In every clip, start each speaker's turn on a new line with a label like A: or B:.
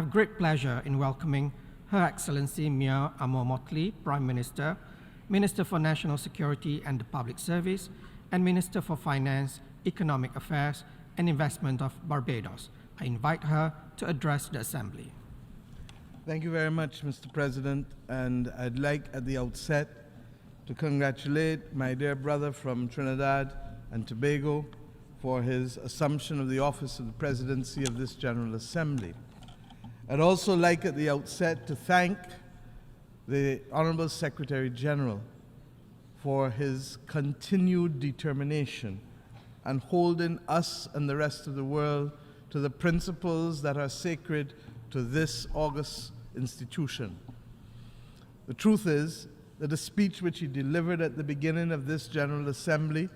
A: have great pleasure in welcoming Her Excellency Mia Amor Motley, Prime Minister, Minister for National Security and the Public Service, and Minister for Finance, Economic Affairs and Investment of Barbados. I invite her to address the Assembly.
B: Thank you very much, Mr. President, and I'd like at the outset to congratulate my dear brother from Trinidad and Tobago for his assumption of the office of the presidency of this General Assembly. I'd also like at the outset to thank the Honorable Secretary General for his continued determination and holding us and the rest of the world to the principles that are sacred to this august institution. The truth is that the speech which he delivered at the beginning of this General Assembly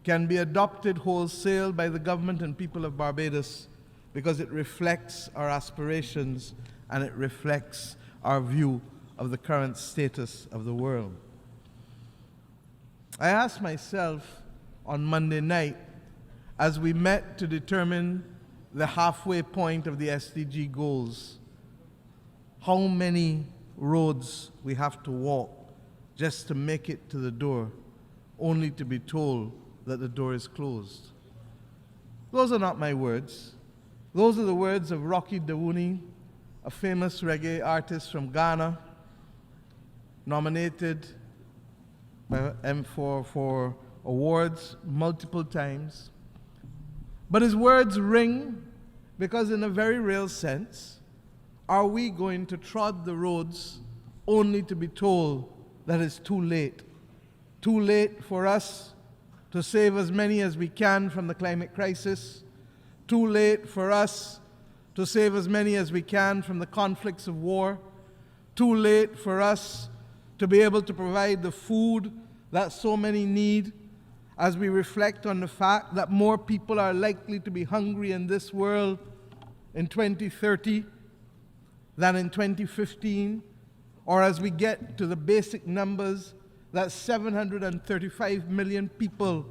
B: can be adopted wholesale by the government and people of Barbados because it reflects our aspirations and it reflects our view of the current status of the world. I asked myself on Monday night, as we met to determine the halfway point of the SDG goals, how many roads we have to walk just to make it to the door, only to be told that the door is closed. Those are not my words. Those are the words of Rocky Dawuni, a famous reggae artist from Ghana, nominated by M4 for awards multiple times. But his words ring because in a very real sense, are we going to trod the roads only to be told that it's too late? Too late for us to save as many as we can from the climate crisis. Too late for us to save as many as we can from the conflicts of war. Too late for us to be able to provide the food that so many need, as we reflect on the fact that more people are likely to be hungry in this world in 2030 than in 2015, or as we get to the basic numbers that 735 million people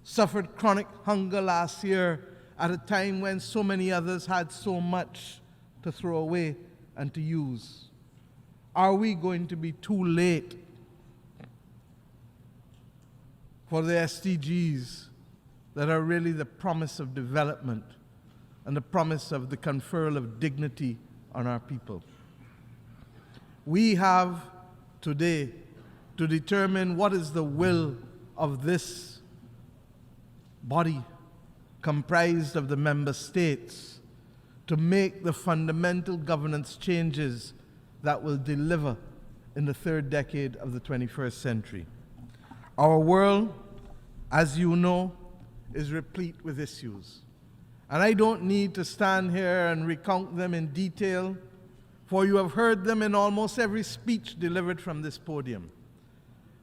B: suffered chronic hunger last year at a time when so many others had so much to throw away and to use. Are we going to be too late for the SDGs that are really the promise of development and the promise of the conferral of dignity on our people? We have today to determine what is the will of this body comprised of the member states to make the fundamental governance changes that will deliver in the third decade of the 21st century. Our world, as you know, is replete with issues. And I don't need to stand here and recount them in detail, for you have heard them in almost every speech delivered from this podium.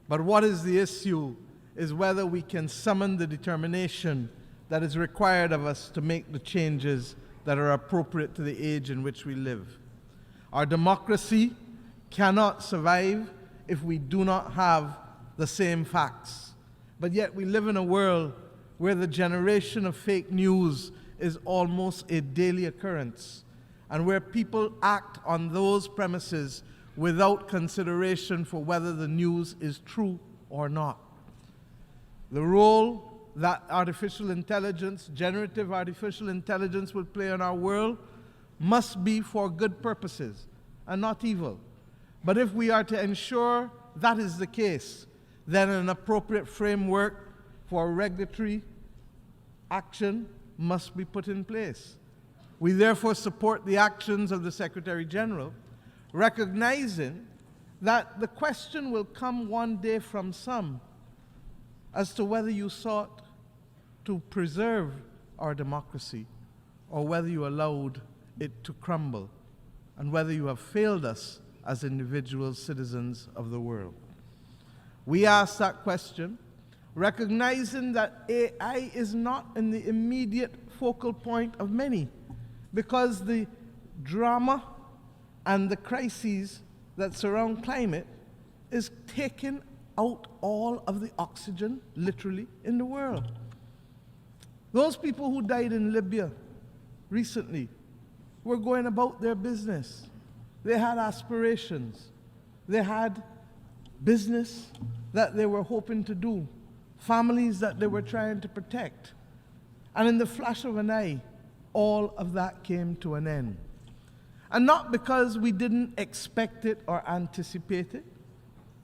B: But what is the issue is whether we can summon the determination that is required of us to make the changes that are appropriate to the age in which we live. Our democracy cannot survive if we do not have the same facts. But yet we live in a world where the generation of fake news is almost a daily occurrence, and where people act on those premises without consideration for whether the news is true or not. The role that artificial intelligence, generative artificial intelligence, will play in our world must be for good purposes and not evil. But if we are to ensure that is the case, then an appropriate framework for regulatory action must be put in place. We therefore support the actions of the Secretary General, recognizing that the question will come one day from some as to whether you sought to preserve our democracy or whether you allowed it to crumble, and whether you have failed us as individual citizens of the world. We ask that question, recognizing that AI is not in the immediate focal point of many, because the drama and the crises that surround climate is taking out all of the oxygen, literally, in the world. Those people who died in Libya recently were going about their business. They had aspirations. They had business that they were hoping to do, families that they were trying to protect. And in the flash of an eye, all of that came to an end. And not because we didn't expect it or anticipate it.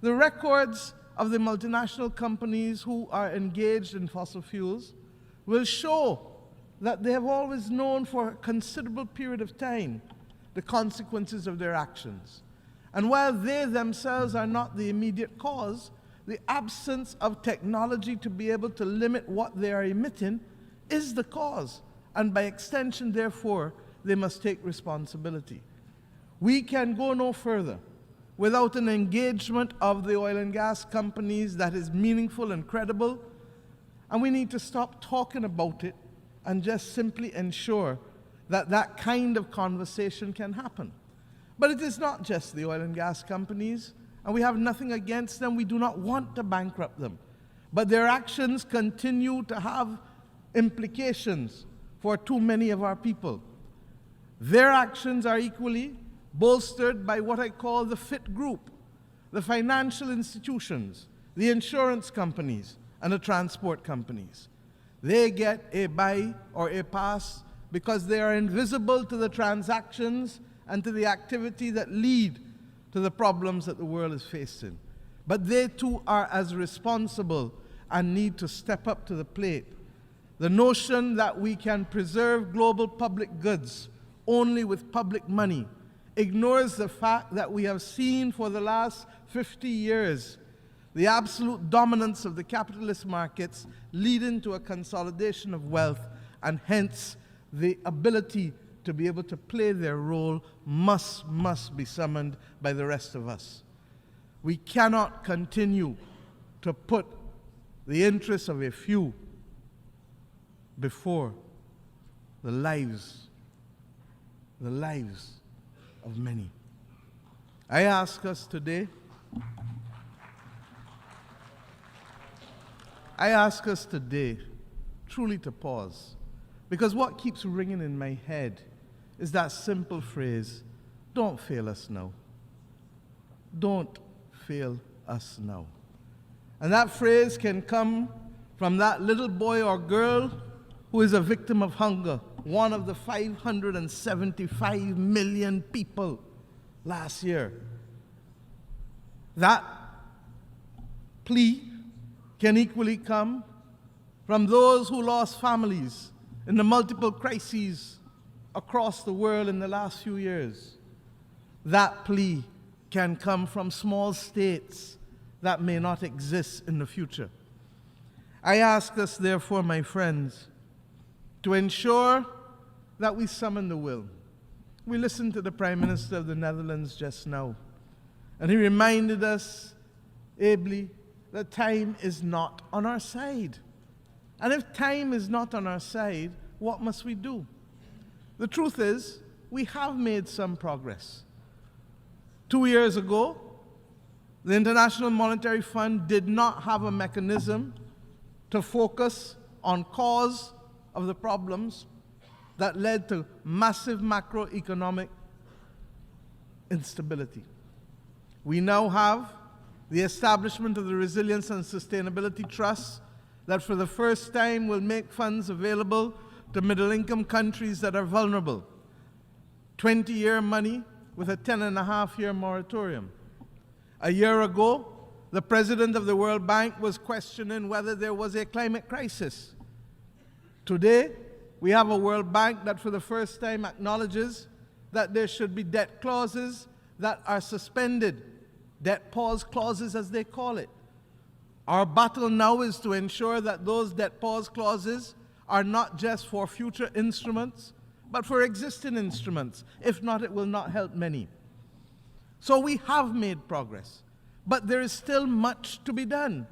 B: The records of the multinational companies who are engaged in fossil fuels will show that they have always known for a considerable period of time the consequences of their actions. And while they themselves are not the immediate cause, the absence of technology to be able to limit what they are emitting is the cause. And by extension, therefore, they must take responsibility. We can go no further without an engagement of the oil and gas companies that is meaningful and credible. And we need to stop talking about it and just simply ensure that that kind of conversation can happen. But it is not just the oil and gas companies, and we have nothing against them. We do not want to bankrupt them. But their actions continue to have implications for too many of our people. Their actions are equally bolstered by what I call the fit group, the financial institutions, the insurance companies, and the transport companies. They get a buy or a pass because they are invisible to the transactions and to the activity that lead to the problems that the world is facing. But they too are as responsible and need to step up to the plate. The notion that we can preserve global public goods only with public money ignores the fact that we have seen for the last 50 years the absolute dominance of the capitalist markets leading to a consolidation of wealth, and hence the ability to be able to play their role must be summoned by the rest of us. We cannot continue to put the interests of a few before the lives of many. I ask us today truly to pause, because what keeps ringing in my head is that simple phrase, don't fail us now. Don't fail us now. And that phrase can come from that little boy or girl who is a victim of hunger, one of the 575 million people last year. That plea can equally come from those who lost families in the multiple crises across the world in the last few years. That plea can come from small states that may not exist in the future. I ask us, therefore, my friends, to ensure that we summon the will. We listened to the Prime Minister of the Netherlands just now, and he reminded us ably that time is not on our side. And if time is not on our side, what must we do? The truth is, we have made some progress. 2 years ago, the International Monetary Fund did not have a mechanism to focus on cause of the problems that led to massive macroeconomic instability. We now have the establishment of the Resilience and Sustainability Trust that for the first time will make funds available to middle-income countries that are vulnerable. 20-year money with a 10.5-year moratorium. A year ago, the president of the World Bank was questioning whether there was a climate crisis. Today, we have a World Bank that for the first time acknowledges that there should be debt clauses that are suspended, debt pause clauses as they call it. Our battle now is to ensure that those debt pause clauses are not just for future instruments, but for existing instruments. If not, it will not help many. So we have made progress, but there is still much to be done.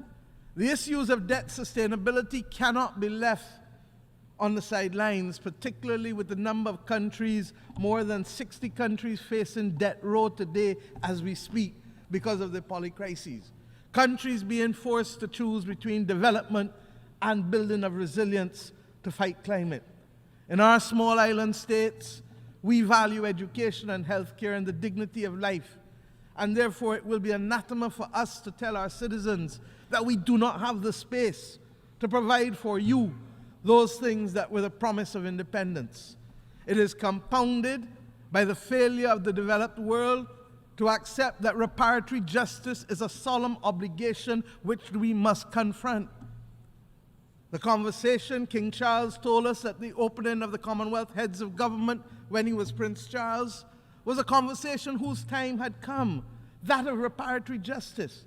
B: The issues of debt sustainability cannot be left on the sidelines, particularly with the number of countries, more than 60 countries facing debt row today as we speak because of the polycrises. Countries being forced to choose between development and building of resilience to fight climate. In our small island states, We value education and healthcare and the dignity of life. And therefore, it will be anathema for us to tell our citizens that we do not have the space to provide for you those things that were the promise of independence. It is compounded by the failure of the developed world to accept that reparatory justice is a solemn obligation which we must confront. The conversation King Charles told us at the opening of the Commonwealth Heads of Government when he was Prince Charles was a conversation whose time had come, that of reparatory justice.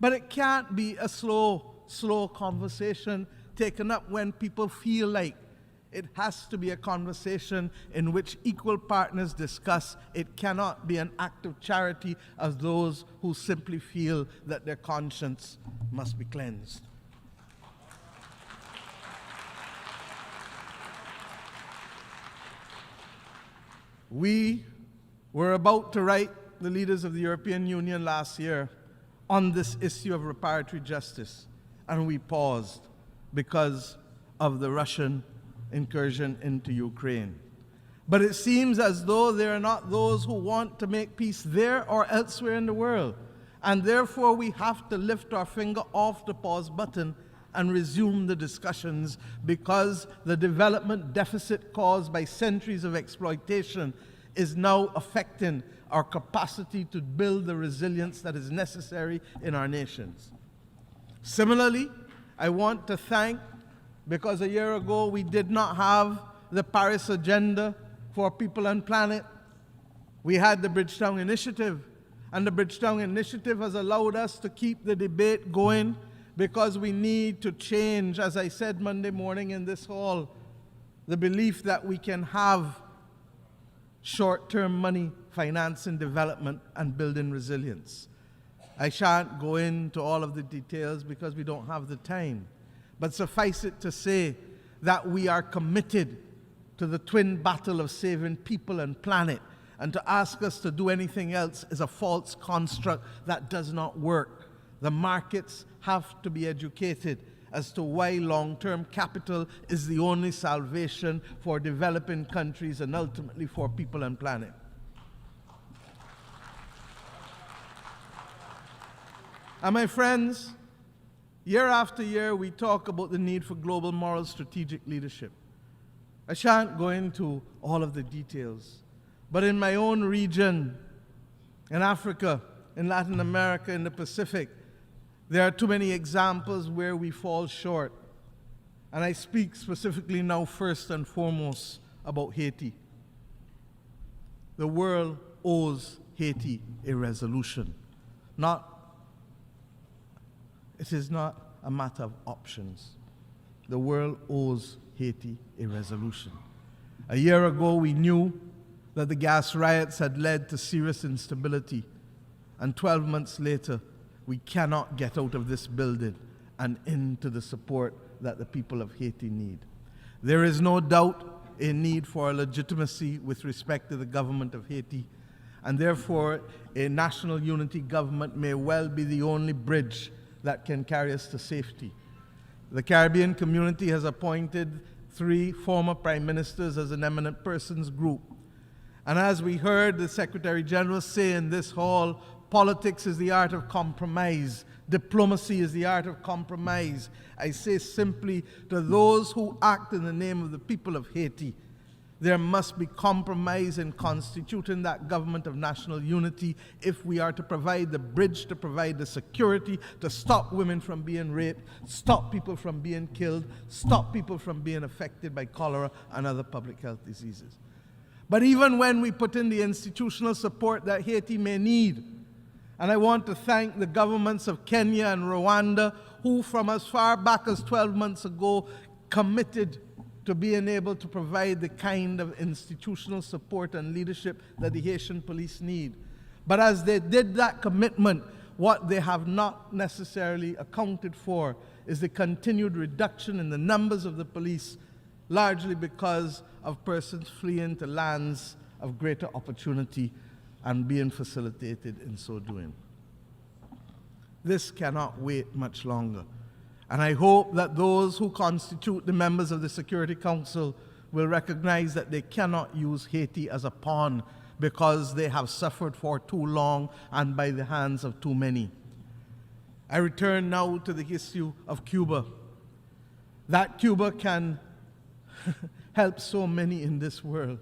B: But it can't be a slow conversation taken up when people feel like. It has to be a conversation in which equal partners discuss. It cannot be an act of charity of those who simply feel that their conscience must be cleansed. We were about to write the leaders of the European Union last year on this issue of reparatory justice, and we paused because of the Russian incursion into Ukraine. But it seems as though there are not those who want to make peace there or elsewhere in the world, and therefore we have to lift our finger off the pause button and resume the discussions, because the development deficit caused by centuries of exploitation is now affecting our capacity to build the resilience that is necessary in our nations. Similarly, I want to thank, because a year ago we did not have the Paris Agenda for People and Planet. We had the Bridgetown Initiative, and the Bridgetown Initiative has allowed us to keep the debate going, because we need to change, as I said Monday morning in this hall, the belief that we can have short-term money financing development and building resilience. I shan't go into all of the details because we don't have the time, but suffice it to say that we are committed to the twin battle of saving people and planet, and to ask us to do anything else is a false construct that does not work. The markets have to be educated as to why long-term capital is the only salvation for developing countries and ultimately for people and planet. And my friends, year after year we talk about the need for global moral strategic leadership. I shan't go into all of the details, but in my own region, in Africa, in Latin America, in the Pacific, there are too many examples where we fall short. And I speak specifically now first and foremost about Haiti. The world owes Haiti a resolution. It is not a matter of options. The world owes Haiti a resolution. A year ago, we knew that the gas riots had led to serious instability. And 12 months later, we cannot get out of this building and into the support that the people of Haiti need. There is no doubt a need for a legitimacy with respect to the government of Haiti, and therefore a national unity government may well be the only bridge that can carry us to safety. The Caribbean community has appointed 3 former prime ministers as an eminent persons group. And as we heard the Secretary General say in this hall, politics is the art of compromise. Diplomacy is the art of compromise. I say simply to those who act in the name of the people of Haiti, there must be compromise in constituting that government of national unity if we are to provide the bridge, to provide the security, to stop women from being raped, stop people from being killed, stop people from being affected by cholera and other public health diseases. But even when we put in the institutional support that Haiti may need, and I want to thank the governments of Kenya and Rwanda, who from as far back as 12 months ago committed to being able to provide the kind of institutional support and leadership that the Haitian police need. But as they did that commitment, what they have not necessarily accounted for is the continued reduction in the numbers of the police, largely because of persons fleeing to lands of greater opportunity and being facilitated in so doing. This cannot wait much longer. And I hope that those who constitute the members of the Security Council will recognize that they cannot use Haiti as a pawn because they have suffered for too long and by the hands of too many. I return now to the issue of Cuba. That Cuba can help so many in this world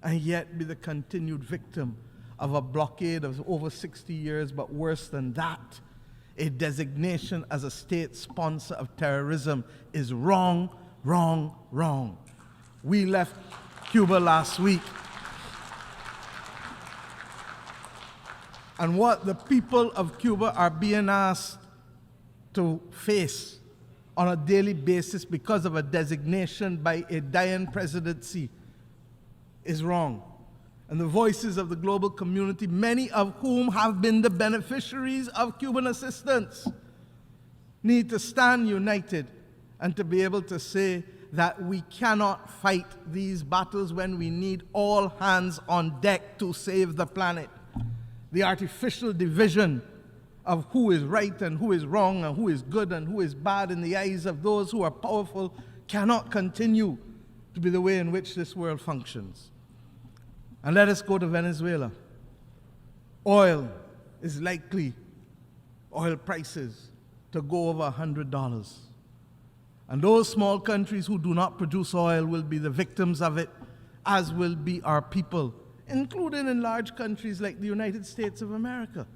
B: and yet be the continued victim of a blockade of over 60 years, but worse than that, a designation as a state sponsor of terrorism is wrong, wrong, wrong. We left Cuba last week, and what the people of Cuba are being asked to face on a daily basis because of a designation by a dying presidency is wrong. And the voices of the global community, many of whom have been the beneficiaries of Cuban assistance, need to stand united and to be able to say that we cannot fight these battles when we need all hands on deck to save the planet. The artificial division of who is right and who is wrong and who is good and who is bad in the eyes of those who are powerful cannot continue to be the way in which this world functions. And let us go to Venezuela. Oil is likely, oil prices, to go over $100. And those small countries who do not produce oil will be the victims of it, as will be our people, including in large countries like the United States of America.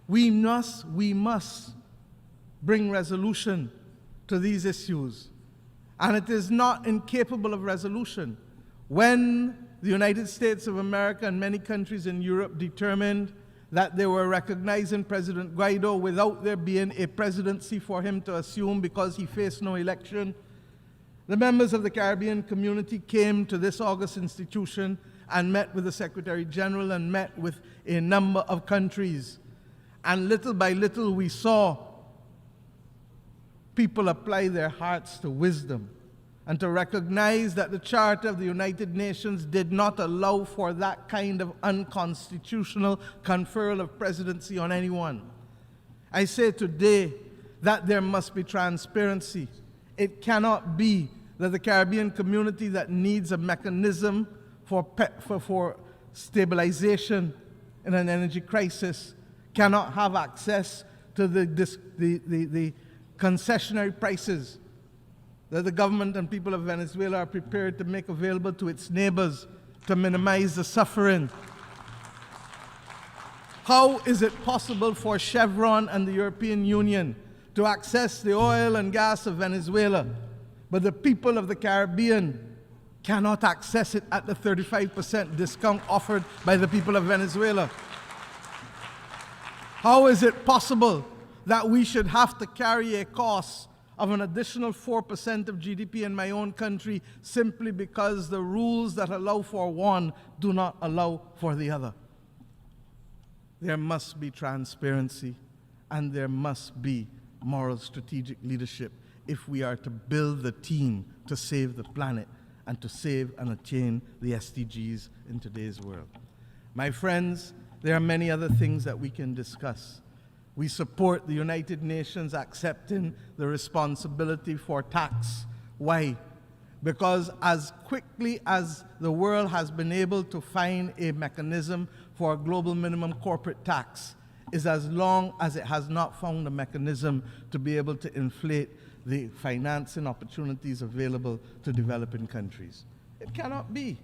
B: We must bring resolution to these issues. And it is not incapable of resolution. When the United States of America and many countries in Europe determined that they were recognizing President Guaido without there being a presidency for him to assume because he faced no election, the members of the Caribbean community came to this august institution and met with the Secretary General and met with a number of countries. And little by little we saw people apply their hearts to wisdom and to recognize that the Charter of the United Nations did not allow for that kind of unconstitutional conferral of presidency on anyone. I say today that there must be transparency. It cannot be that the Caribbean community that needs a mechanism for stabilization in an energy crisis cannot have access to the concessionary prices that the government and people of Venezuela are prepared to make available to its neighbors to minimize the suffering. How is it possible for Chevron and the European Union to access the oil and gas of Venezuela, but the people of the Caribbean cannot access it at the 35% discount offered by the people of Venezuela? How is it possible that we should have to carry a cost of an additional 4% of GDP in my own country simply because the rules that allow for one do not allow for the other? There must be transparency and there must be moral strategic leadership if we are to build the team to save the planet and to save and attain the SDGs in today's world. My friends, there are many other things that we can discuss. We support the United Nations accepting the responsibility for tax. Why? Because as quickly as the world has been able to find a mechanism for a global minimum corporate tax is as long as it has not found a mechanism to be able to inflate the financing opportunities available to developing countries. It cannot be.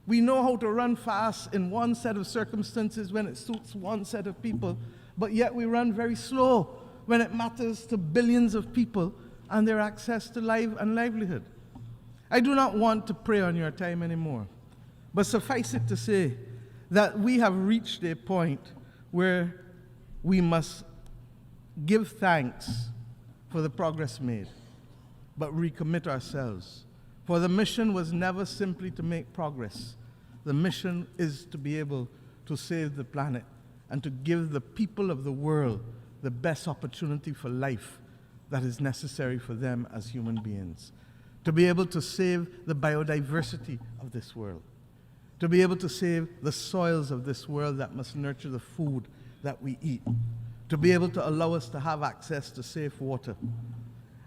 B: We know how to run fast in one set of circumstances when it suits one set of people, but yet we run very slow when it matters to billions of people and their access to life and livelihood. I do not want to prey on your time anymore, but suffice it to say that we have reached a point where we must give thanks for the progress made, but recommit ourselves. For the mission was never simply to make progress. The mission is to be able to save the planet and to give the people of the world the best opportunity for life that is necessary for them as human beings. To be able to save the biodiversity of this world. To be able to save the soils of this world that must nurture the food that we eat. To be able to allow us to have access to safe water.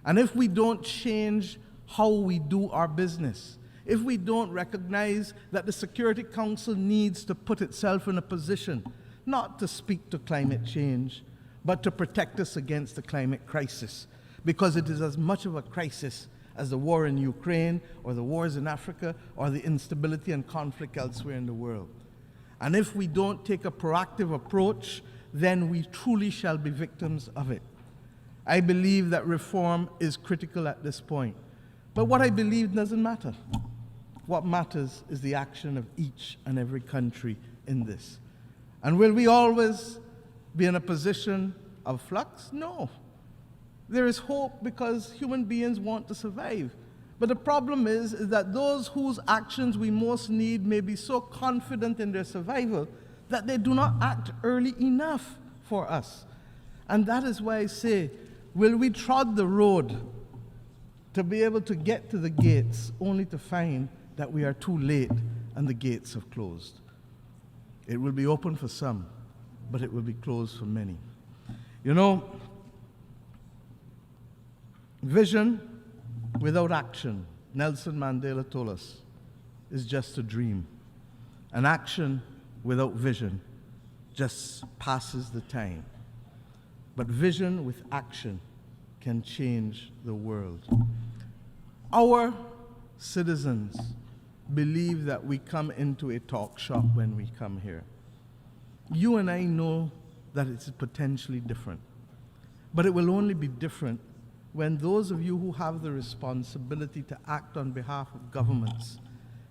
B: And if we don't change how we do our business, if we don't recognize that the Security Council needs to put itself in a position not to speak to climate change, but to protect us against the climate crisis, because it is as much of a crisis as the war in Ukraine or the wars in Africa or the instability and conflict elsewhere in the world. And if we don't take a proactive approach, then we truly shall be victims of it. I believe that reform is critical at this point. But what I believe doesn't matter. What matters is the action of each and every country in this. And will we always be in a position of flux? No. There is hope because human beings want to survive. But the problem is that those whose actions we most need may be so confident in their survival that they do not act early enough for us. And that is why I say, will we trod the road to be able to get to the gates only to find that we are too late and the gates have closed? It will be open for some, but it will be closed for many. You know, vision without action, Nelson Mandela told us, is just a dream. And action without vision just passes the time. But vision with action can change the world. Our citizens believe that we come into a talk shop when we come here. You and I know that it's potentially different. But it will only be different when those of you who have the responsibility to act on behalf of governments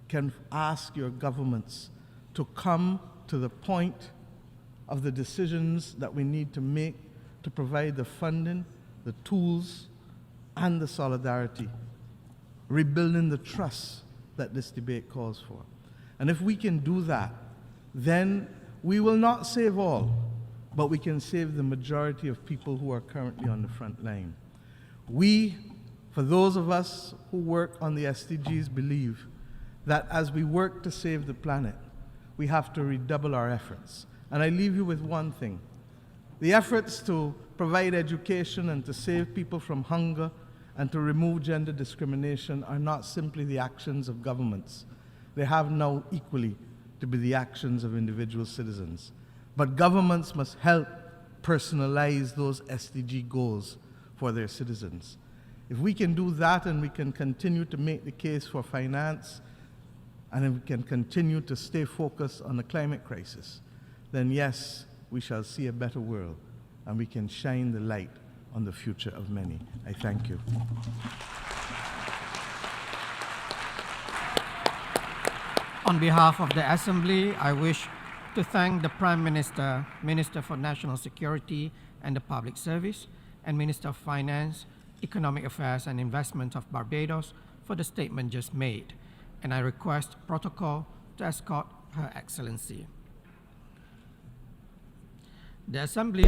B: can ask your governments to come to the point of the decisions that we need to make to provide the funding, the tools, and the solidarity, rebuilding the trust that this debate calls for. And if we can do that, then we will not save all, but we can save the majority of people who are currently on the front line. We, for those of us who work on the SDGs, believe that as we work to save the planet, we have to redouble our efforts. And I leave you with one thing. The efforts to provide education and to save people from hunger and to remove gender discrimination are not simply the actions of governments. They have now equally to be the actions of individual citizens. But governments must help personalize those SDG goals for their citizens. If we can do that and we can continue to make the case for finance and if we can continue to stay focused on the climate crisis, then yes, we shall see a better world and we can shine the light on the future of many. I thank you.
A: On behalf of the Assembly, I wish to thank the Prime Minister, Minister for National Security and the Public Service, and Minister of Finance, Economic Affairs and Investment of Barbados for the statement just made. And I request protocol to escort Her Excellency. The Assembly